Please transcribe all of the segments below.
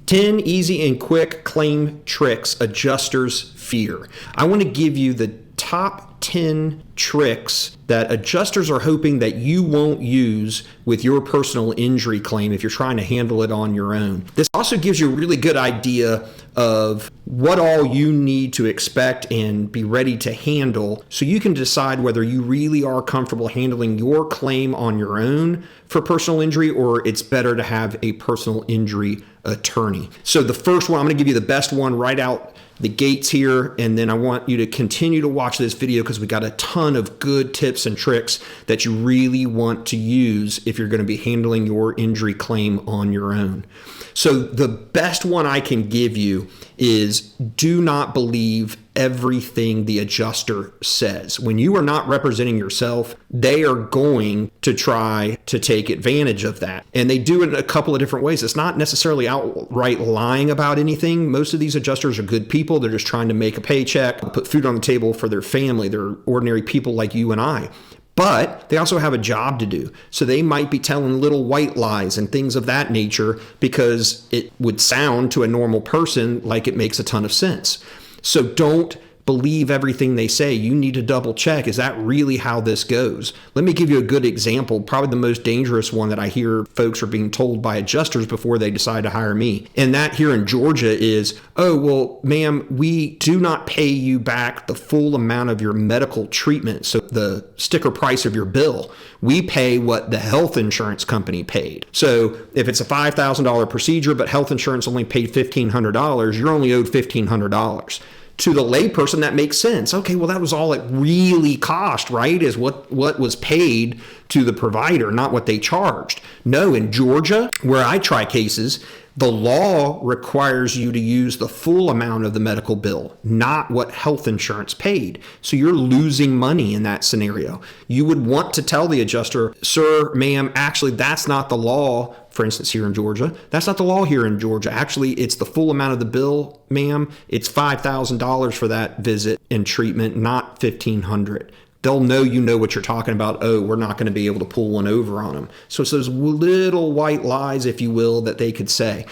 10 easy and quick claim tricks adjusters fear. I want to give you the top 10 tricks that adjusters are hoping that you won't use with your personal injury claim if you're trying to handle it on your own. This also gives you a really good idea of what all you need to expect and be ready to handle so you can decide whether you really are comfortable handling your claim on your own for personal injury or it's better to have a personal injury attorney. So the first one, I'm going to give you the best one right out the gates here, and then I want you to continue to watch this video because we got a ton of good tips and tricks that you really want to use if you're going to be handling your injury claim on your own. So the best one I can give you is do not believe everything the adjuster says. When you are not representing yourself, they are going to try to take advantage of that. And they do it in a couple of different ways. It's not necessarily outright lying about anything. Most of these adjusters are good people. They're just trying to make a paycheck, put food on the table for their family. They're ordinary people like you and I. But they also have a job to do. So they might be telling little white lies and things of that nature because it would sound to a normal person like it makes a ton of sense. So don't believe everything they say. You need to double check. Is that really how this goes? Let me give you a good example, probably the most dangerous one that I hear folks are being told by adjusters before they decide to hire me. And that here in Georgia is, oh, well, ma'am, we do not pay you back the full amount of your medical treatment. So the sticker price of your bill, we pay what the health insurance company paid. So if it's a $5,000 procedure, but health insurance only paid $1,500, you're only owed $1,500. To the layperson, that makes sense. Okay, well, that was all it really cost, right? Is what was paid to the provider, not what they charged. No, in Georgia, where I try cases, the law requires you to use the full amount of the medical bill, not what health insurance paid. So you're losing money in that scenario. You would want to tell the adjuster, sir, ma'am, actually, that's not the law. For instance, here in Georgia, that's not the law here in Georgia. Actually, it's the full amount of the bill, ma'am. It's $5,000 for that visit and treatment, not $1,500. They'll know you know what you're talking about. Oh, we're not going to be able to pull one over on them. So it's those little white lies, if you will, that they could say.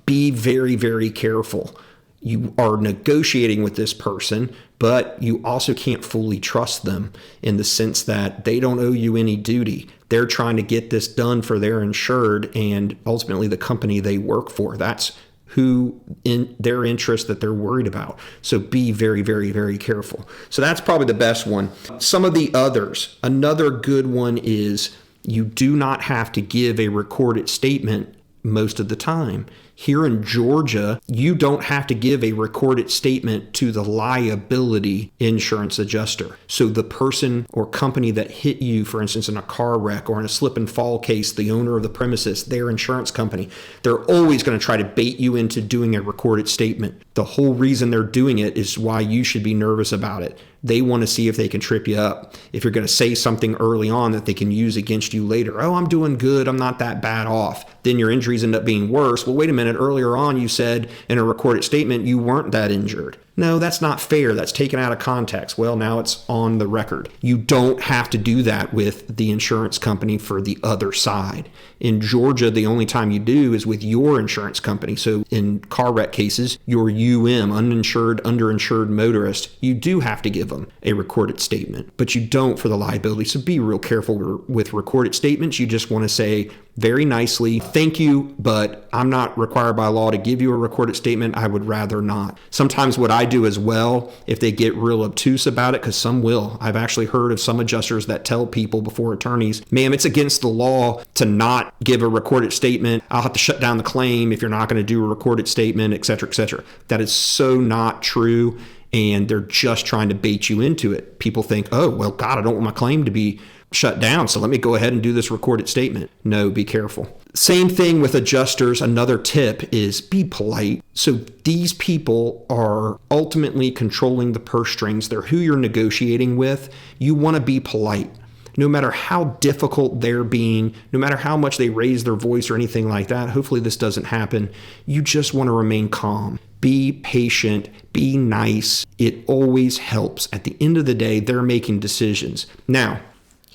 Be very, very careful. You are negotiating with this person, but you also can't fully trust them in the sense that they don't owe you any duty. They're trying to get this done for their insured and ultimately the company they work for. That's who in their interest that they're worried about. So be very, very, very careful. So that's probably the best one. Some of the others, another good one is you do not have to give a recorded statement most of the time. Here in Georgia, you don't have to give a recorded statement to the liability insurance adjuster. So the person or company that hit you, for instance, in a car wreck or in a slip and fall case, the owner of the premises, their insurance company, they're always going to try to bait you into doing a recorded statement. The whole reason they're doing it is why you should be nervous about it. They want to see if they can trip you up. If you're going to say something early on that they can use against you later, oh, I'm doing good, I'm not that bad off, then your injuries end up being worse. Well, wait a minute, earlier on you said in a recorded statement you weren't that injured. No, that's not fair. That's taken out of context. Well, now it's on the record. You don't have to do that with the insurance company for the other side. In Georgia, the only time you do is with your insurance company. So in car wreck cases, your uninsured, underinsured motorist, you do have to give them a recorded statement, but you don't for the liability. So be real careful with recorded statements. You just want to say very nicely, thank you, but I'm not required by law to give you a recorded statement. I would rather not. Sometimes what I do as well, if they get real obtuse about it, because some will. I've actually heard of some adjusters that tell people before attorneys, ma'am, it's against the law to not give a recorded statement. I'll have to shut down the claim if you're not going to do a recorded statement, et cetera, et cetera. That is so not true. And they're just trying to bait you into it. People think, oh, well, God, I don't want my claim to be shut down, so let me go ahead and do this recorded statement. No, be careful. Same thing with adjusters. Another tip is be polite. So these people are ultimately controlling the purse strings. They're who you're negotiating with. You want to be polite. No matter how difficult they're being, no matter how much they raise their voice or anything like that, hopefully this doesn't happen. You just want to remain calm. Be patient, be nice. It always helps. At the end of the day, they're making decisions. Now,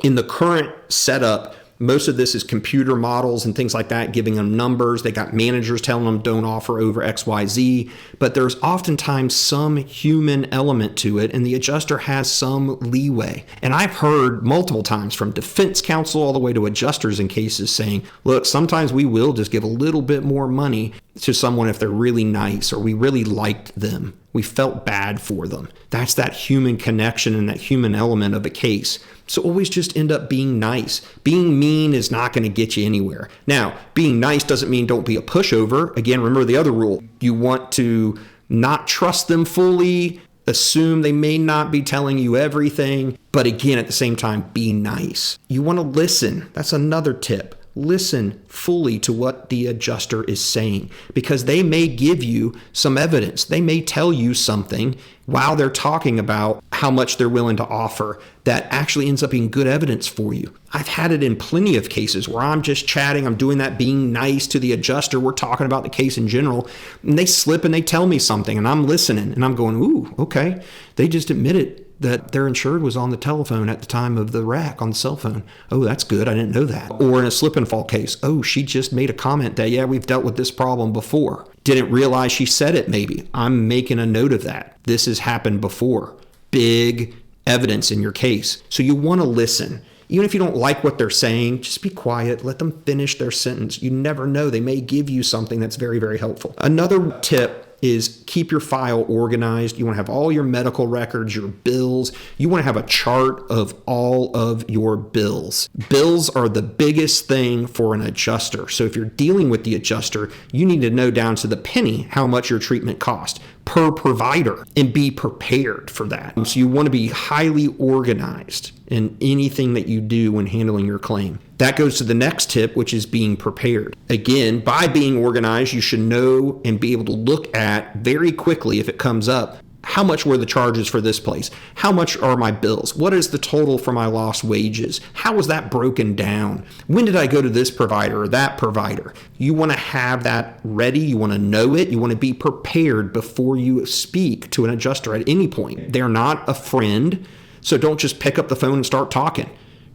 in the current setup Most of this is computer models and things like that, giving them numbers. They got managers telling them don't offer over XYZ, but there's oftentimes some human element to it, and the adjuster has some leeway. And I've heard multiple times from defense counsel all the way to adjusters in cases saying, look, sometimes we will just give a little bit more money to someone if they're really nice or we really liked them. We felt bad for them. That's that human connection and that human element of a case. So always just end up being nice. Being mean is not going to get you anywhere. Now, being nice doesn't mean don't be a pushover. Again, remember the other rule. You want to not trust them fully, assume they may not be telling you everything, but again, at the same time, be nice. You want to listen. That's another tip. Listen fully to what the adjuster is saying, because they may give you some evidence. They may tell you something while they're talking about how much they're willing to offer that actually ends up being good evidence for you. I've had it in plenty of cases where I'm just chatting, I'm doing that being nice to the adjuster, we're talking about the case in general, and they slip and they tell me something and I'm listening and I'm going, ooh, okay, they just admitted that their insured was on the telephone at the time of the wreck on the cell phone. Oh, that's good. I didn't know that. Or in a slip and fall case, oh, she just made a comment that, yeah, we've dealt with this problem before. Didn't realize she said it maybe. I'm making a note of that. This has happened before. Big evidence in your case. So you want to listen. Even if you don't like what they're saying, just be quiet. Let them finish their sentence. You never know. They may give you something that's very, very helpful. Another tip is keep your file organized. You want to have all your medical records, your bills. You want to have a chart of all of your bills. Bills are the biggest thing for an adjuster. So if you're dealing with the adjuster, you need to know down to the penny how much your treatment cost per provider and be prepared for that. So you want to be highly organized in anything that you do when handling your claim. That goes to the next tip, which is being prepared. Again, by being organized, you should know and be able to look at very quickly if it comes up, how much were the charges for this place? How much are my bills? What is the total for my lost wages? How was that broken down? When did I go to this provider or that provider? You want to have that ready. You want to know it. You want to be prepared before you speak to an adjuster at any point. They're not a friend, so don't just pick up the phone and start talking.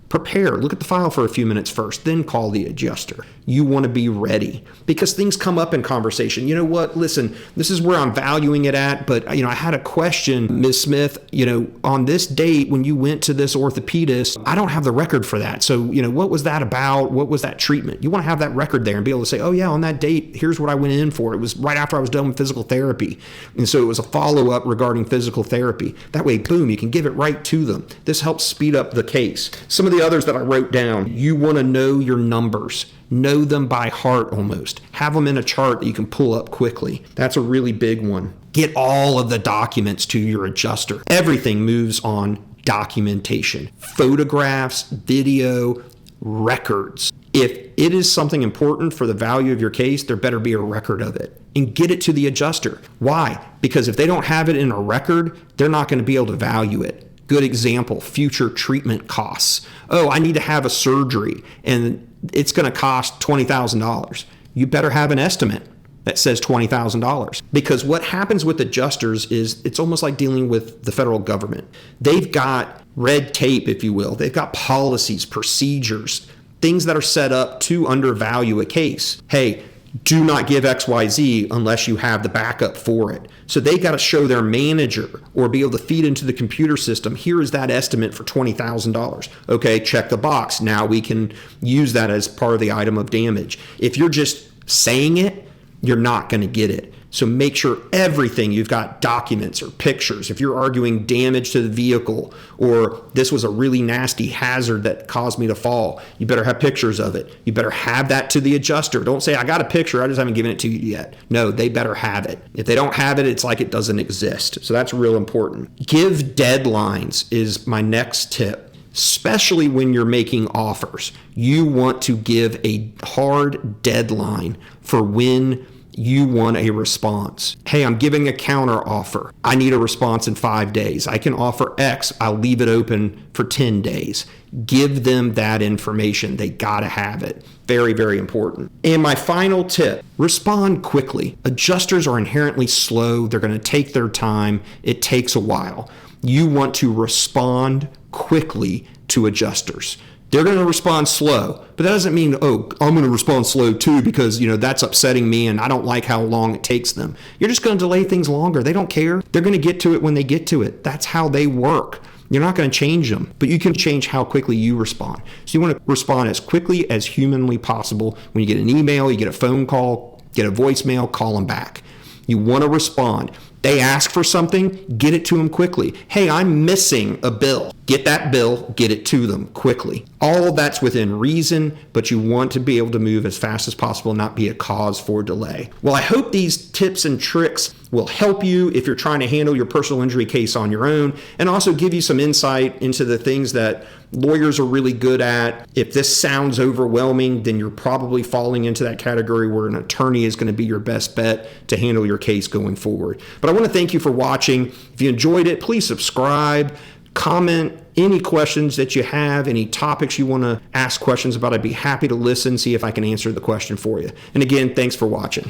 Prepare, look at the file for a few minutes first, then call the adjuster. You want to be ready because things come up in conversation. You know what? Listen, this is where I'm valuing it at, but I had a question, Ms. Smith, on this date when you went to this orthopedist, I don't have the record for that. So, what was that about? What was that treatment? You want to have that record there and be able to say, oh yeah, on that date, here's what I went in for. It was right after I was done with physical therapy. And so it was a follow-up regarding physical therapy. That way, boom, you can give it right to them. This helps speed up the case. Some of the others that I wrote down, you want to know your numbers. Know them by heart almost. Have them in a chart that you can pull up quickly. That's a really big one. Get all of the documents to your adjuster. Everything moves on documentation. Photographs, video, records. If it is something important for the value of your case, there better be a record of it. And get it to the adjuster. Why? Because if they don't have it in a record, they're not going to be able to value it. Good example, future treatment costs. Oh, I need to have a surgery and it's going to cost $20,000. You better have an estimate that says $20,000. Because what happens with adjusters is it's almost like dealing with the federal government. They've got red tape, if you will. They've got policies, procedures, things that are set up to undervalue a case. Hey, do not give XYZ unless you have the backup for it. So they got to show their manager or be able to feed into the computer system, here is that estimate for $20,000. Okay, check the box. Now we can use that as part of the item of damage. If you're just saying it, you're not going to get it. So make sure everything, you've got documents or pictures. If you're arguing damage to the vehicle or this was a really nasty hazard that caused me to fall, you better have pictures of it. You better have that to the adjuster. Don't say, I got a picture, I just haven't given it to you yet. No, they better have it. If they don't have it, it's like it doesn't exist. So that's real important. Give deadlines is my next tip. Especially when you're making offers. You want to give a hard deadline for when you want a response. Hey, I'm giving a counter offer. I need a response in 5 days. I can offer X. I'll leave it open for 10 days. Give them that information. They got to have it. Very, very important. And my final tip, respond quickly. Adjusters are inherently slow. They're going to take their time. It takes a while. You want to respond quickly to adjusters. They're going to respond slow, but that doesn't mean, oh, I'm going to respond slow too because, that's upsetting me and I don't like how long it takes them. You're just going to delay things longer. They don't care. They're going to get to it when they get to it. That's how they work. You're not going to change them, but you can change how quickly you respond. So you want to respond as quickly as humanly possible. When you get an email, you get a phone call, get a voicemail, call them back. You want to respond. They ask for something, get it to them quickly. Hey, I'm missing a bill. Get that bill, get it to them quickly. All of that's within reason, but you want to be able to move as fast as possible and not be a cause for delay. Well, I hope these tips and tricks will help you if you're trying to handle your personal injury case on your own, and also give you some insight into the things that lawyers are really good at. If this sounds overwhelming, then you're probably falling into that category where an attorney is going to be your best bet to handle your case going forward. But I want to thank you for watching. If you enjoyed it, please subscribe, comment any questions that you have, any topics you want to ask questions about. I'd be happy to listen, see if I can answer the question for you. And again, thanks for watching.